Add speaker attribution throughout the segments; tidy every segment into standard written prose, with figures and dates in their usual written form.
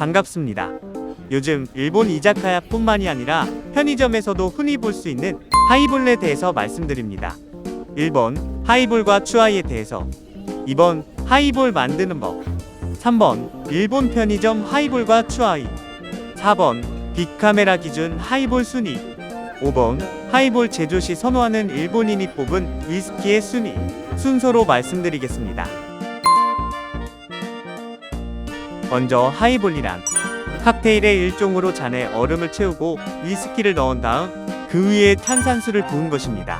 Speaker 1: 반갑습니다. 요즘 일본 이자카야뿐만이 아니라 편의점에서도 흔히 볼 수 있는 하이볼에 대해서 말씀드립니다. 1번 하이볼과 추아이에 대해서, 2번 하이볼 만드는 법, 3번 일본 편의점 하이볼과 추아이, 4번 빅카메라 기준 하이볼 순위, 5번 하이볼 제조 시 선호하는 일본인이 뽑은 위스키의 순위, 순서로 말씀드리겠습니다. 먼저 하이볼이란 칵테일의 일종으로 잔에 얼음을 채우고 위스키를 넣은 다음 그 위에 탄산수를 부은 것입니다.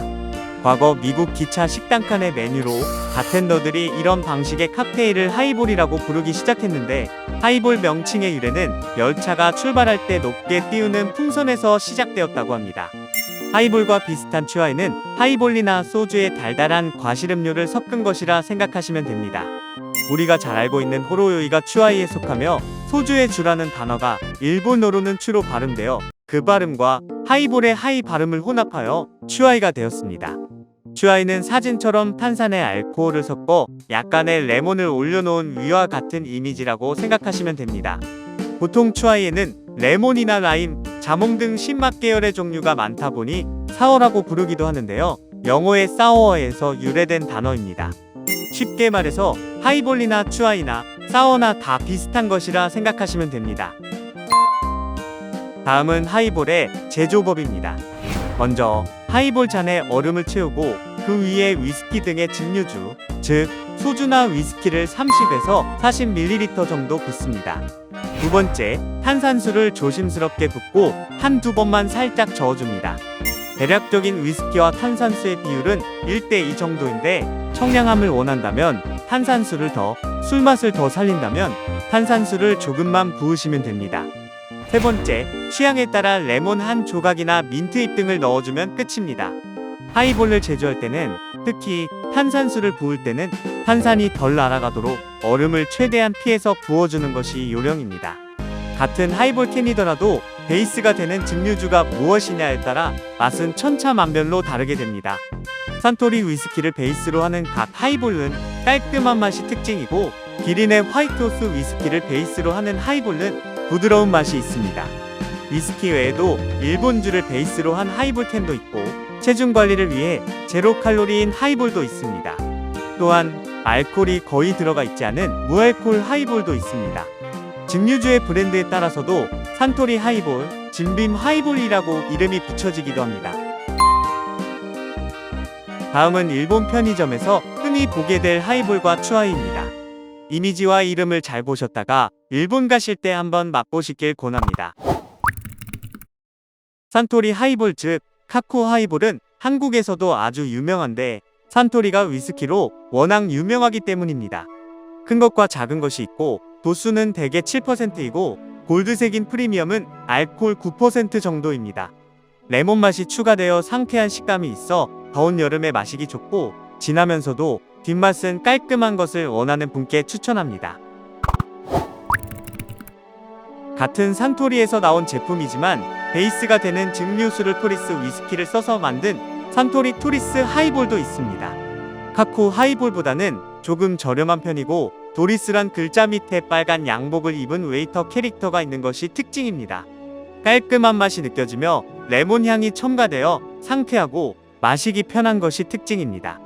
Speaker 1: 과거 미국 기차 식당 칸의 메뉴로 바텐더들이 이런 방식의 칵테일을 하이볼이라고 부르기 시작했는데, 하이볼 명칭의 유래는 열차가 출발할 때 높게 띄우는 풍선에서 시작되었다고 합니다. 하이볼과 비슷한 추아이는 하이볼이나 소주에 달달한 과실음료를 섞은 것이라 생각하시면 됩니다. 우리가 잘 알고 있는 호로요이가 추아이에 속하며, 소주의 주라는 단어가 일본어로는 추로 발음되어 그 발음과 하이볼의 하이 발음을 혼합하여 추아이가 되었습니다. 추아이는 사진처럼 탄산에 알코올을 섞어 약간의 레몬을 올려놓은 위와 같은 이미지라고 생각하시면 됩니다. 보통 추아이에는 레몬이나 라임, 자몽 등 신맛 계열의 종류가 많다 보니 사워라고 부르기도 하는데요. 영어의 사워에서 유래된 단어입니다. 쉽게 말해서 하이볼이나 추아이나 사워나 다 비슷한 것이라 생각하시면 됩니다. 다음은 하이볼의 제조법입니다. 먼저 하이볼 잔에 얼음을 채우고 그 위에 위스키 등의 증류주, 즉 소주나 위스키를 30에서 40ml 정도 붓습니다. 두 번째, 탄산수를 조심스럽게 붓고 한두 번만 살짝 저어줍니다. 대략적인 위스키와 탄산수의 비율은 1:2 정도인데, 청량함을 원한다면 탄산수를 더, 술맛을 더 살린다면 탄산수를 조금만 부으시면 됩니다. 세 번째, 취향에 따라 레몬 한 조각이나 민트잎 등을 넣어주면 끝입니다. 하이볼을 제조할 때는, 특히 탄산수를 부을 때는 탄산이 덜 날아가도록 얼음을 최대한 피해서 부어주는 것이 요령입니다. 같은 하이볼 캔이더라도 베이스가 되는 증류주가 무엇이냐에 따라 맛은 천차만별로 다르게 됩니다. 산토리 위스키를 베이스로 하는 각 하이볼은 깔끔한 맛이 특징이고, 기린의 화이트호스 위스키를 베이스로 하는 하이볼은 부드러운 맛이 있습니다. 위스키 외에도 일본주를 베이스로 한 하이볼 캔도 있고, 체중 관리를 위해 제로 칼로리인 하이볼도 있습니다. 또한 알코올이 거의 들어가 있지 않은 무알콜 하이볼도 있습니다. 증류주의 브랜드에 따라서도 산토리 하이볼, 진빔 하이볼이라고 이름이 붙여지기도 합니다. 다음은 일본 편의점에서 흔히 보게 될 하이볼과 추아이입니다. 이미지와 이름을 잘 보셨다가 일본 가실 때 한번 맛보시길 권합니다. 산토리 하이볼, 즉 카쿠 하이볼은 한국에서도 아주 유명한데, 산토리가 위스키로 워낙 유명하기 때문입니다. 큰 것과 작은 것이 있고, 도수는 대개 7%이고 골드색인 프리미엄은 알코올 9% 정도입니다. 레몬 맛이 추가되어 상쾌한 식감이 있어 더운 여름에 마시기 좋고, 진하면서도 뒷맛은 깔끔한 것을 원하는 분께 추천합니다. 같은 산토리에서 나온 제품이지만 베이스가 되는 증류수를 토리스 위스키를 써서 만든 산토리 토리스 하이볼도 있습니다. 카쿠 하이볼보다는 조금 저렴한 편이고, 도리스란 글자 밑에 빨간 양복을 입은 웨이터 캐릭터가 있는 것이 특징입니다. 깔끔한 맛이 느껴지며 레몬 향이 첨가되어 상쾌하고 마시기 편한 것이 특징입니다.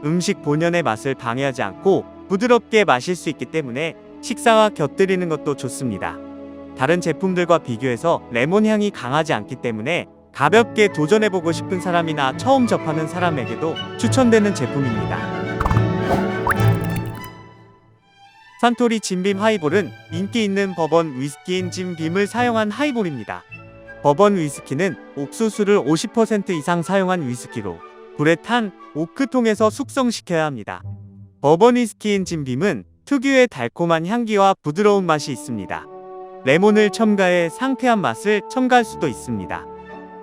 Speaker 1: 음식 본연의 맛을 방해하지 않고 부드럽게 마실 수 있기 때문에 식사와 곁들이는 것도 좋습니다. 다른 제품들과 비교해서 레몬 향이 강하지 않기 때문에 가볍게 도전해보고 싶은 사람이나 처음 접하는 사람에게도 추천되는 제품입니다. 산토리 진빔 하이볼은 인기 있는 버번 위스키인 진빔을 사용한 하이볼입니다. 버번 위스키는 옥수수를 50% 이상 사용한 위스키로 불에 탄 오크통에서 숙성시켜야 합니다. 버번 위스키인 진빔은 특유의 달콤한 향기와 부드러운 맛이 있습니다. 레몬을 첨가해 상쾌한 맛을 첨가할 수도 있습니다.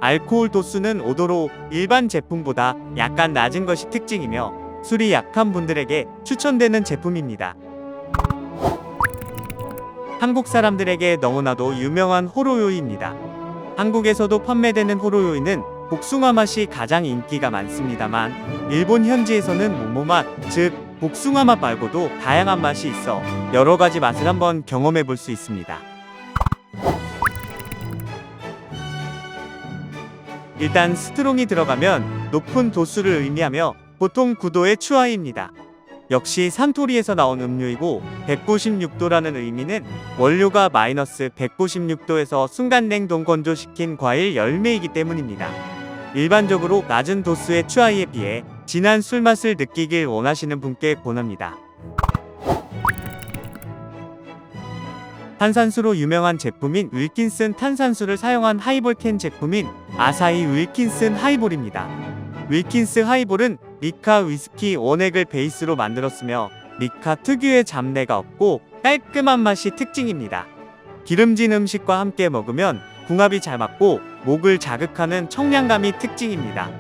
Speaker 1: 알코올 도수는 5도로 일반 제품보다 약간 낮은 것이 특징이며, 술이 약한 분들에게 추천되는 제품입니다. 한국 사람들에게 너무나도 유명한 호로요이입니다. 한국에서도 판매되는 호로요이는 복숭아 맛이 가장 인기가 많습니다만, 일본 현지에서는 모모 맛, 즉 복숭아 맛 말고도 다양한 맛이 있어 여러가지 맛을 한번 경험해 볼 수 있습니다. 일단 스트롱이 들어가면 높은 도수를 의미하며 보통 9도의 추하입니다. 역시 산토리에서 나온 음료이고 196도라는 의미는 원료가 마이너스 196도에서 순간 냉동 건조시킨 과일 열매이기 때문입니다. 일반적으로 낮은 도수의 추하이에 비해 진한 술맛을 느끼길 원하시는 분께 권합니다. 탄산수로 유명한 제품인 윌킨슨 탄산수를 사용한 하이볼 캔 제품인 아사히 윌킨슨 하이볼입니다. 윌킨슨 하이볼은 리카 위스키 원액을 베이스로 만들었으며 리카 특유의 잡내가 없고 깔끔한 맛이 특징입니다. 기름진 음식과 함께 먹으면 궁합이 잘 맞고 목을 자극하는 청량감이 특징입니다.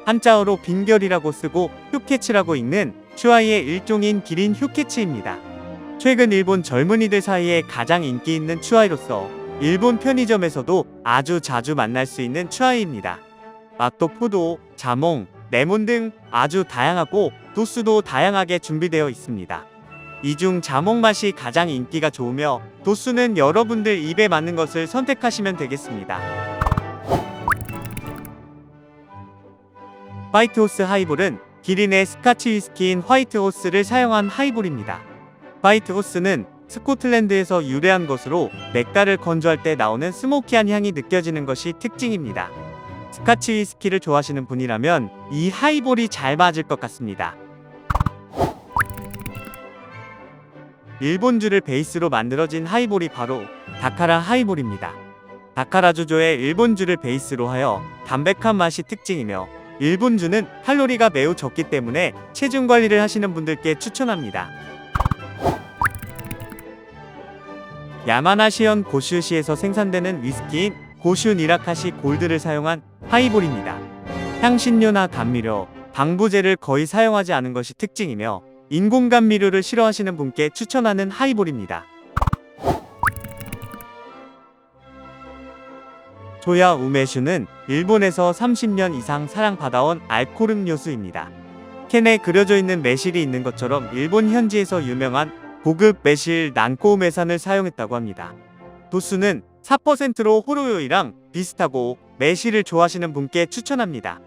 Speaker 1: 한자어로 빈결이라고 쓰고 휴케츠라고 읽는 추아이의 일종인 기린 휴케츠입니다. 최근 일본 젊은이들 사이에 가장 인기 있는 추아이로서 일본 편의점에서도 아주 자주 만날 수 있는 추아이입니다. 맛도 포도, 자몽, 레몬 등 아주 다양하고 도수도 다양하게 준비되어 있습니다. 이 중 자몽 맛이 가장 인기가 좋으며 도수는 여러분들 입에 맞는 것을 선택하시면 되겠습니다. 화이트호스 하이볼은 기린의 스카치 위스키인 화이트호스를 사용한 하이볼입니다. 화이트호스는 스코틀랜드에서 유래한 것으로 맥가를 건조할 때 나오는 스모키한 향이 느껴지는 것이 특징입니다. 스카치 위스키를 좋아하시는 분이라면 이 하이볼이 잘 맞을 것 같습니다. 일본주를 베이스로 만들어진 하이볼이 바로 다카라 하이볼입니다. 다카라 주조의 일본주를 베이스로 하여 담백한 맛이 특징이며 일본주는 칼로리가 매우 적기 때문에 체중 관리를 하시는 분들께 추천합니다. 야마나시현 고슈시에서 생산되는 위스키인 고슈 니라카시 골드를 사용한 하이볼입니다. 향신료나 감미료, 방부제를 거의 사용하지 않은 것이 특징이며 인공 감미료를 싫어하시는 분께 추천하는 하이볼입니다. 조야 우메슈는 일본에서 30년 이상 사랑받아온 알코올 음료수입니다. 캔에 그려져 있는 매실이 있는 것처럼 일본 현지에서 유명한 고급 매실 난코우메산을 사용했다고 합니다. 도수는 4%로 호로요이랑 비슷하고 매실을 좋아하시는 분께 추천합니다.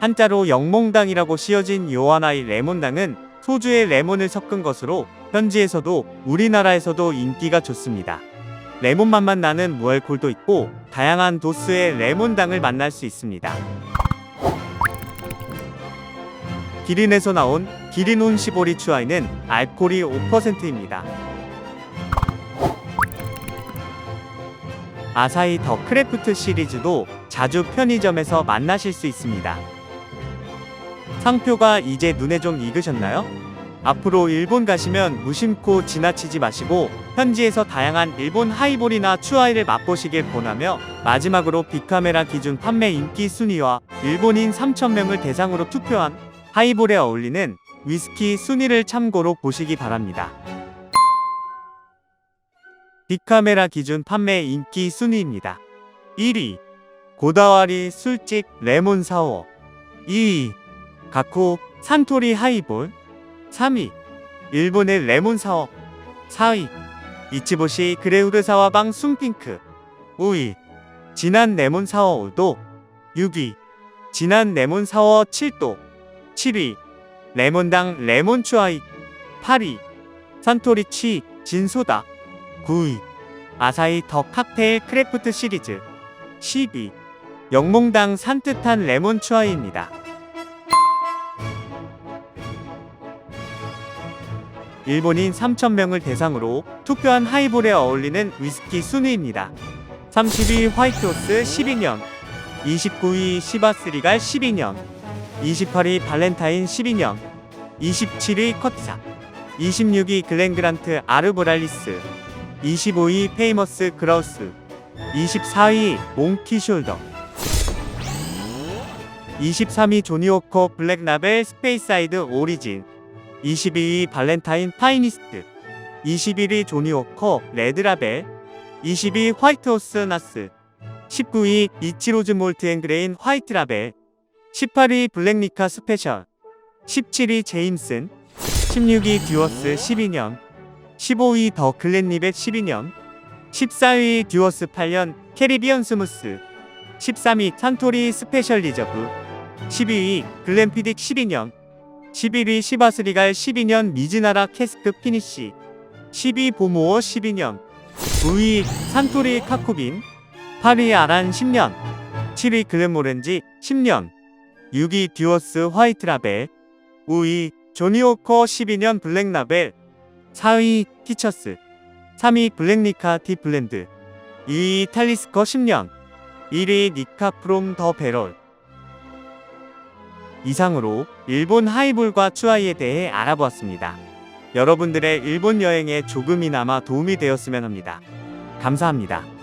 Speaker 1: 한자로 영몽당이라고 씌어진 요하나이 레몬당은 소주에 레몬을 섞은 것으로 현지에서도 우리나라에서도 인기가 좋습니다. 레몬 맛만 나는 무알콜도 있고 다양한 도수의 레몬당을 만날 수 있습니다. 기린에서 나온 기린 온시보리 추아이는 알코올이 5%입니다. 아사히 더 크래프트 시리즈도 자주 편의점에서 만나실 수 있습니다. 상표가 이제 눈에 좀 익으셨나요? 앞으로 일본 가시면 무심코 지나치지 마시고 현지에서 다양한 일본 하이볼이나 추아이를 맛보시길 권하며 마지막으로 빅카메라 기준 판매 인기 순위와 일본인 3,000명을 대상으로 투표한 하이볼에 어울리는 위스키 순위를 참고로 보시기 바랍니다. 빅카메라 기준 판매 인기 순위입니다. 1위 고다와리 술집 레몬 사워. 2위 가쿠 산토리 하이볼. 3위 일본의 레몬 사워. 4위 이치보시 그레우르 사와방 순핑크. 5위 진한 레몬 사워 5도. 6위 진한 레몬 사워 7도. 7위 레몬당 레몬 추아이. 8위 산토리 치 진소다. 9위 아사히 더 칵테일 크래프트 시리즈. 10위 영몽당 산뜻한 레몬 추아이입니다. 일본인 3,000명을 대상으로 투표한 하이볼에 어울리는 위스키 순위입니다. 30위 화이트호스 12년, 29위 시바스리갈 12년, 28위 발렌타인 12년, 27위 커티사, 26위 글렌그란트 아르보랄리스, 25위 페이머스 그라우스, 24위 몽키 숄더, 23위 조니워커 블랙라벨 스페이사이드 오리진, 22위 발렌타인 파이니스트, 21위 조니워커 레드라벨, 20위 화이트호스 나스, 19위 이치로즈 몰트 앤그레인 화이트라벨, 18위 블랙리카 스페셜, 17위 제임슨, 16위 듀어스 12년, 15위 더 글렌리벳 12년, 14위 듀어스 8년 캐리비언 스무스, 13위 산토리 스페셜 리저브, 12위 글렌피딕 12년, 11위 시바스리갈 12년 미즈나라 캐스크 피니쉬, 10위 보모어 12년, 9위 산토리 카쿠빈, 8위 아란 10년, 7위 글렌모렌지 10년, 6위 듀어스 화이트 라벨, 5위 조니오커 12년 블랙 라벨, 4위 티처스, 3위 블랙리카 디 블렌드, 2위 탈리스커 10년, 1위 니카 프롬 더 배럴. 이상으로 일본 하이볼과 쭈아이에 대해 알아보았습니다. 여러분들의 일본 여행에 조금이나마 도움이 되었으면 합니다. 감사합니다.